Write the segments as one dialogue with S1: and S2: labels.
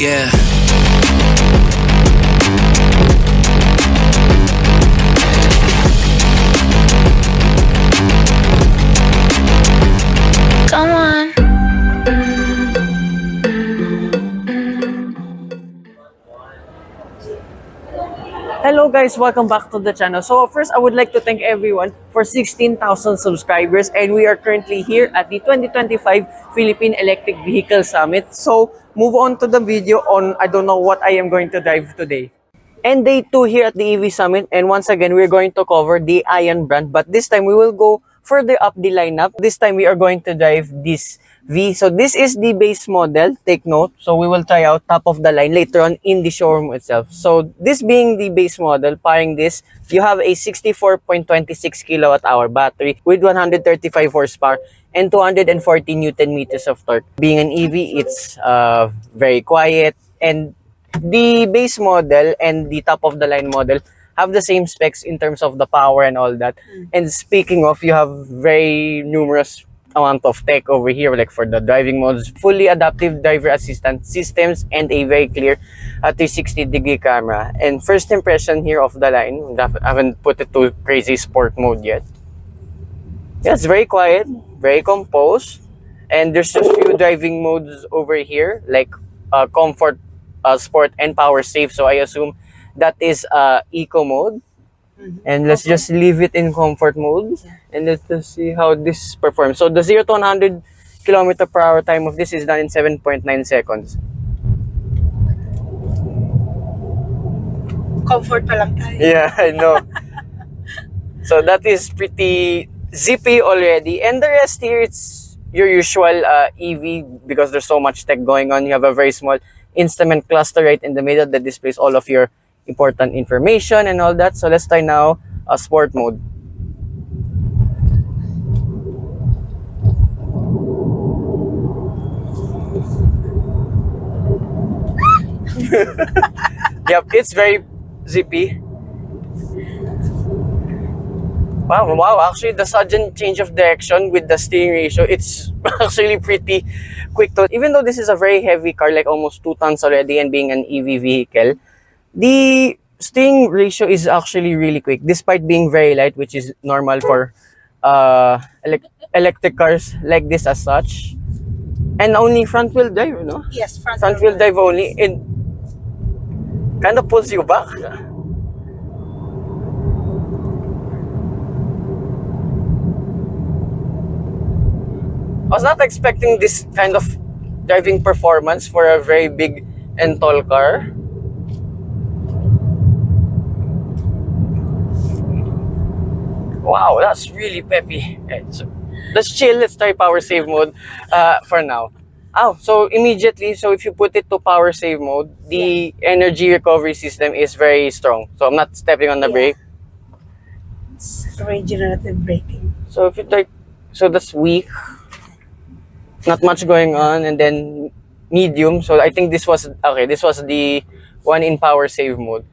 S1: Yeah. Come on.
S2: Hello guys, welcome back to the channel. So first, I would like to thank everyone for 16,000 subscribers, and we are currently here at the 2025 Philippine Electric Vehicle Summit. So move on to the video on I don't know what I am going to drive today. And day 2 here at the EV Summit, and once again we're going to cover the Aion brand, but this time we will go further up the lineup. This time we are going to drive this V. So this is the base model, take note. So we will try out top of the line later on in the showroom itself. So this being the base model, pairing this, you have a 64.26 kilowatt hour battery with 135 horsepower and 240 Newton meters of torque. Being an EV, it's very quiet, and the base model and the top of the line model have the same specs in terms of the power and all that. And speaking of, you have very numerous amount of tech over here, like for the driving modes, fully adaptive driver assistance systems, and a very clear 360-degree camera. And first impression here of the line, I haven't put it to crazy sport mode yet. Yeah, it's very quiet, very composed, and there's just few driving modes over here, like comfort, sport, and power safe. So I assume that is eco mode. And let's just leave it in comfort mode, and let's just see how this performs. So the 0 to 100 km per hour time of this is done in 7.9 seconds.
S3: Comfort pa lang tayo.
S2: Yeah, I know. So that is pretty zippy already. And the rest here, it's your usual EV, because there's so much tech going on. You have a very small instrument cluster right in the middle that displays all of your important information and all that. So let's try now sport mode. Yep, it's very zippy. Wow, actually the sudden change of direction with the steering ratio, it's actually pretty quick. Even though this is a very heavy car, like almost 2 tons already, and being an EV vehicle, the steering ratio is actually really quick, despite being very light, which is normal for electric cars like this as such. And only front wheel drive, you know?
S3: Yes,
S2: Front wheel drive only. It kind of pulls you back. I was not expecting this kind of driving performance for a very big and tall car. Wow, that's really peppy. Okay, so let's chill. Let's try power save mode for now. Oh, so immediately, so if you put it to power save mode, the energy recovery system is very strong. So I'm not stepping on the brake.
S3: It's regenerative braking.
S2: So if you take, so that's weak. Not much going on. And then medium. So I think this was, okay, this was the one in power save mode.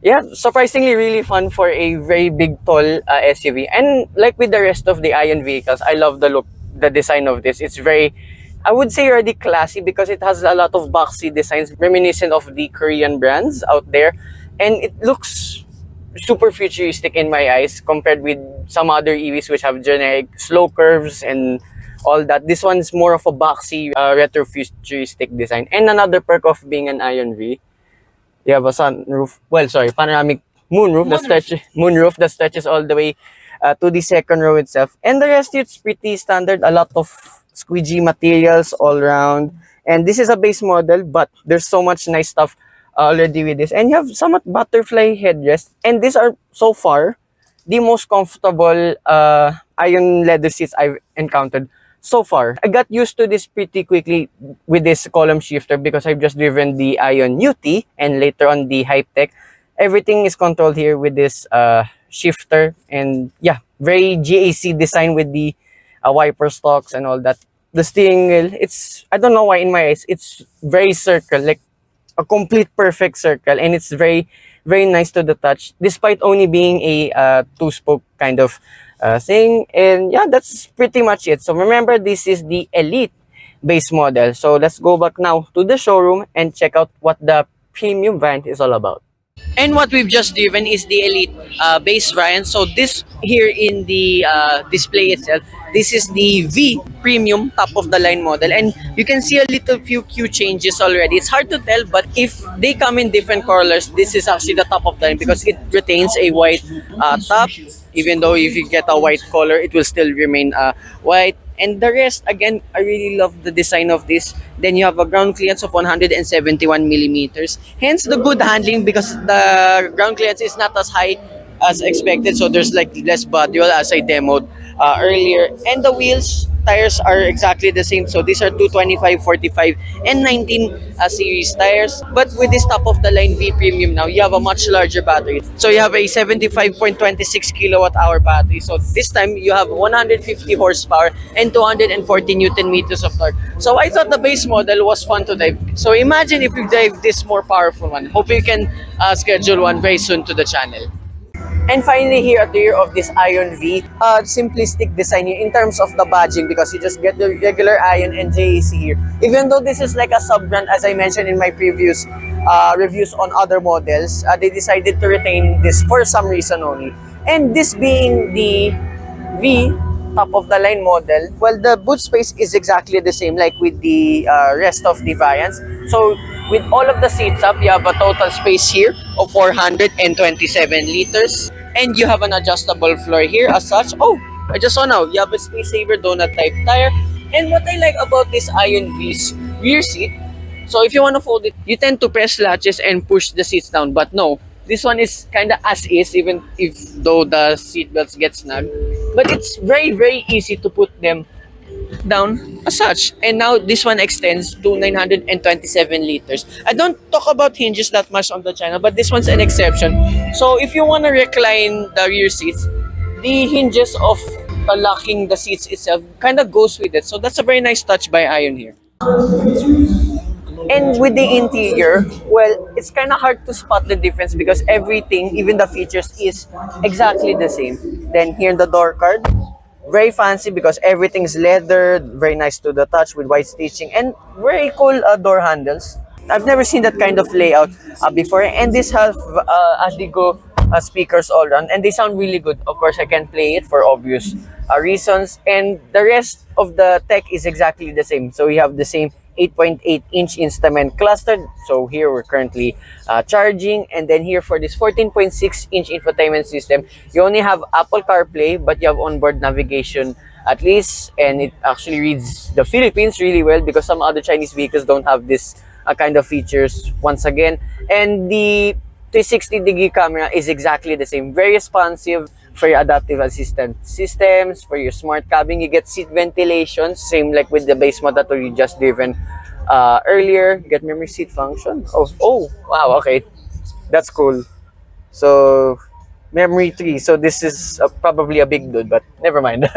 S2: Yeah, surprisingly really fun for a very big, tall SUV. And like with the rest of the Aion vehicles, I love the look, the design of this. It's very, I would say, already classy, because it has a lot of boxy designs reminiscent of the Korean brands out there. And it looks super futuristic in my eyes compared with some other EVs which have generic slow curves and all that. This one's more of a boxy, retro futuristic design. And another perk of being an Aion V, you have a sunroof, panoramic moonroof that stretches all the way to the second row itself. And the rest, it's pretty standard. A lot of squeegee materials all around. And this is a base model, but there's so much nice stuff already with this. And you have somewhat butterfly headrest. And these are, so far, the most comfortable Aion leather seats I've encountered so far. I got used to this pretty quickly with this column shifter, because I've just driven the Aion UT and later on the Hype-Tech. Everything is controlled here with this shifter, and yeah, very GAC design with the wiper stalks and all that. The steering wheel, it's, I don't know why in my eyes, it's very circle, like a complete perfect circle, and it's very, very nice to the touch, despite only being a 2-spoke kind of thing. And yeah, that's pretty much it. So remember, this is the Elite base model. So let's go back now to the showroom and check out what the premium variant is all about. And what we've just driven is the Elite base variant. So this here in the display itself, this is the V premium top of the line model, and you can see a little few changes already. It's hard to tell, but if they come in different colors, this is actually the top of the line because it retains a white top. Even though if you get a white color, it will still remain white. And the rest, again, I really love the design of this. Then you have a ground clearance of 171 millimeters. Hence the good handling because the ground clearance is not as high as expected. So there's like less body roll as I demoed earlier. And the wheels, tires are exactly the same. So these are 225, 45, and 19 series tires. But with this top of the line V Premium now, you have a much larger battery. So you have a 75.26 kilowatt hour battery. So this time you have 150 horsepower and 240 Newton meters of torque. So I thought the base model was fun to drive. So imagine if you drive this more powerful one. Hope you can schedule one very soon to the channel. And finally, here at the rear of this Aion V, simplistic design here in terms of the badging because you just get the regular Aion and JAC here. Even though this is like a sub-brand, as I mentioned in my previous reviews on other models, they decided to retain this for some reason only. And this being the V top of the line model, well, the boot space is exactly the same like with the rest of the variants. So with all of the seats up, you have a total space here of 427 liters. And you have an adjustable floor here as such. Oh, I just saw now, you have a space saver donut type tire. And what I like about this Aion V's rear seat, so if you want to fold it, you tend to press latches and push the seats down. But no, this one is kind of as is, even if though the seat belts get snug. But it's very easy to put them down as such. And now this one extends to 927 liters. I don't talk about hinges that much on the channel, but this one's an exception. So if you want to recline the rear seats, the hinges of locking the seats itself kind of goes with it. So that's a very nice touch by Aion here. And with the interior, well, it's kind of hard to spot the difference because everything, even the features, is exactly the same. Then here the door card, very fancy because everything's leather, very nice to the touch with white stitching, and very cool door handles. I've never seen that kind of layout before. And this has ADiGO speakers all around, and they sound really good. Of course, I can play it for obvious reasons. And the rest of the tech is exactly the same. So we have the same 8.8-inch instrument cluster. So here we're currently charging. And then here for this 14.6-inch infotainment system, you only have Apple CarPlay, but you have onboard navigation at least. And it actually reads the Philippines really well because some other Chinese vehicles don't have this kind of features once again. And the 360-degree camera is exactly the same. Very responsive for your adaptive assistant systems, for your smart cabin. You get seat ventilation, same like with the base model that we just driven earlier. You get memory seat function. Oh, wow, okay. That's cool. So, memory 3. So this is probably a big dude, but never mind.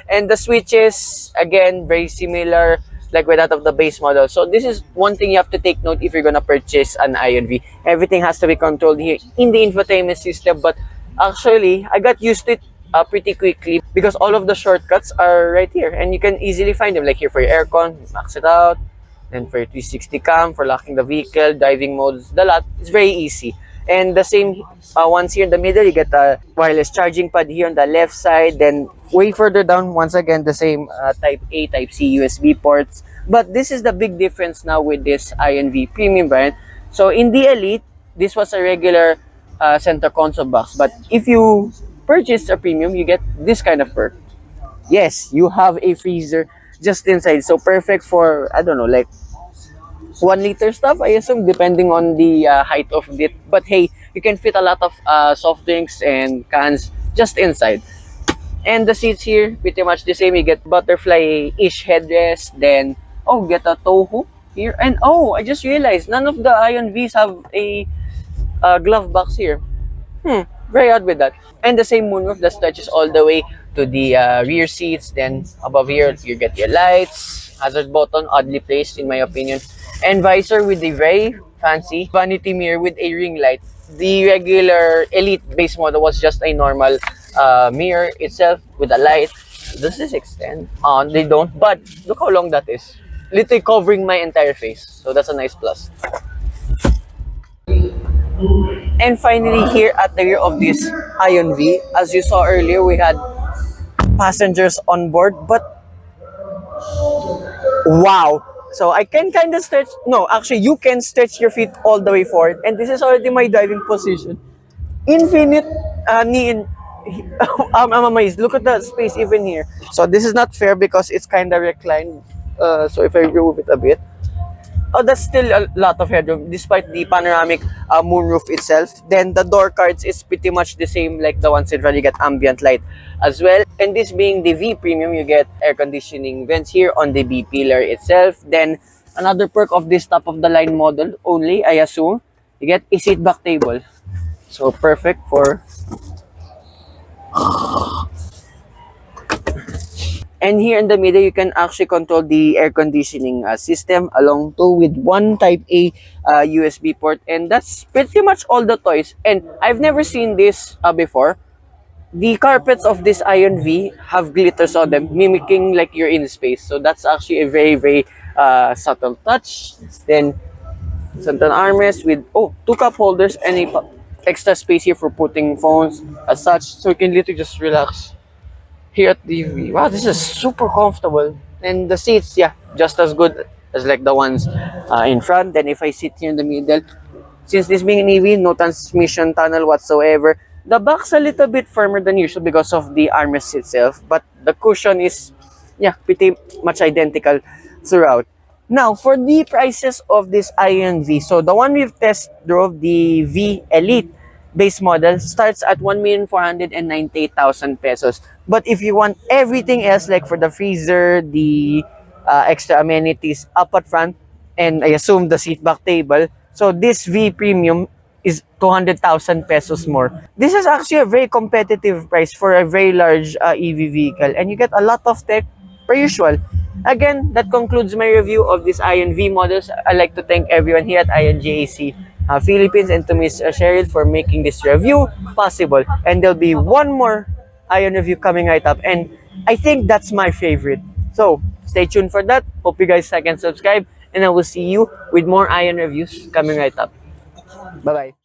S2: And the switches, again, very similar like with that of the base model. So this is one thing you have to take note if you're gonna purchase an Aion V. Everything has to be controlled here in the infotainment system, but actually I got used to it pretty quickly because all of the shortcuts are right here and you can easily find them, like here for your aircon, max it out, then for your 360 cam, for locking the vehicle, driving modes, the lot. It's very easy. And the same ones here in the middle, you get a wireless charging pad here on the left side. Then way further down, once again, the same Type A, Type C USB ports. But this is the big difference now with this Aion V Premium brand. So in the Elite, this was a regular center console box. But if you purchase a Premium, you get this kind of perk. Yes, you have a freezer just inside. So perfect for, I don't know, like 1 liter stuff, I assume, depending on the height of it. But hey, you can fit a lot of soft drinks and cans just inside. And the seats here, pretty much the same. You get butterfly-ish headrest. Then, get a tow hook here. And I just realized, none of the Aion Vs have a glove box here. Very odd with that. And the same moonroof that stretches all the way to the rear seats. Then, above here, you get your lights. Hazard button, oddly placed in my opinion. And visor with a very fancy vanity mirror with a ring light. The regular Elite base model was just a normal mirror itself with a light. Does this extend? They don't, but look how long that is. literally covering my entire face. So that's a nice plus. And finally, here at the rear of this Aion V, as you saw earlier, we had passengers on board, but wow. So I can kind of stretch, no, actually you can stretch your feet all the way forward. And this is already my driving position. Infinite knee in, I'm amazed. Look at the space even here. So this is not fair because it's kind of reclined. So if I remove it a bit, oh, that's still a lot of headroom despite the panoramic moonroof itself. Then the door cards is pretty much the same like the ones in front. You get ambient light as well. And this being the V Premium, you get air conditioning vents here on the B pillar itself. Then another perk of this top of the line model only, I assume, you get a seat back table. So perfect for... And here in the middle, you can actually control the air conditioning system along too with one Type A USB port. And that's pretty much all the toys. And I've never seen this before. The carpets of this Aion V have glitters on them, mimicking like you're in space. So that's actually a very, very subtle touch. Then central armrest with, oh, 2 cup holders and a extra space here for putting phones as such. So you can literally just relax here at the V. Wow, this is super comfortable. And the seats, yeah, just as good as like the ones in front. Then if I sit here in the middle, since this being an EV, no transmission tunnel whatsoever. The back's a little bit firmer than usual because of the armrest itself. But the cushion is, yeah, pretty much identical throughout. Now, for the prices of this Aion V, so the one we've test drove, the V Elite base model, starts at 1,498,000 pesos. But if you want everything else, like for the freezer, the extra amenities up at front, and I assume the seat back table, so this V Premium is 200,000 pesos more. This is actually a very competitive price for a very large EV vehicle, and you get a lot of tech per usual. Again, that concludes my review of this Aion V models. I'd like to thank everyone here at Aion GAC Philippines and to Miss Cheryl for making this review possible. And there'll be one more Aion review coming right up, and I think that's my favorite. So stay tuned for that. Hope you guys like and subscribe, and I will see you with more Aion reviews coming right up. Bye-bye.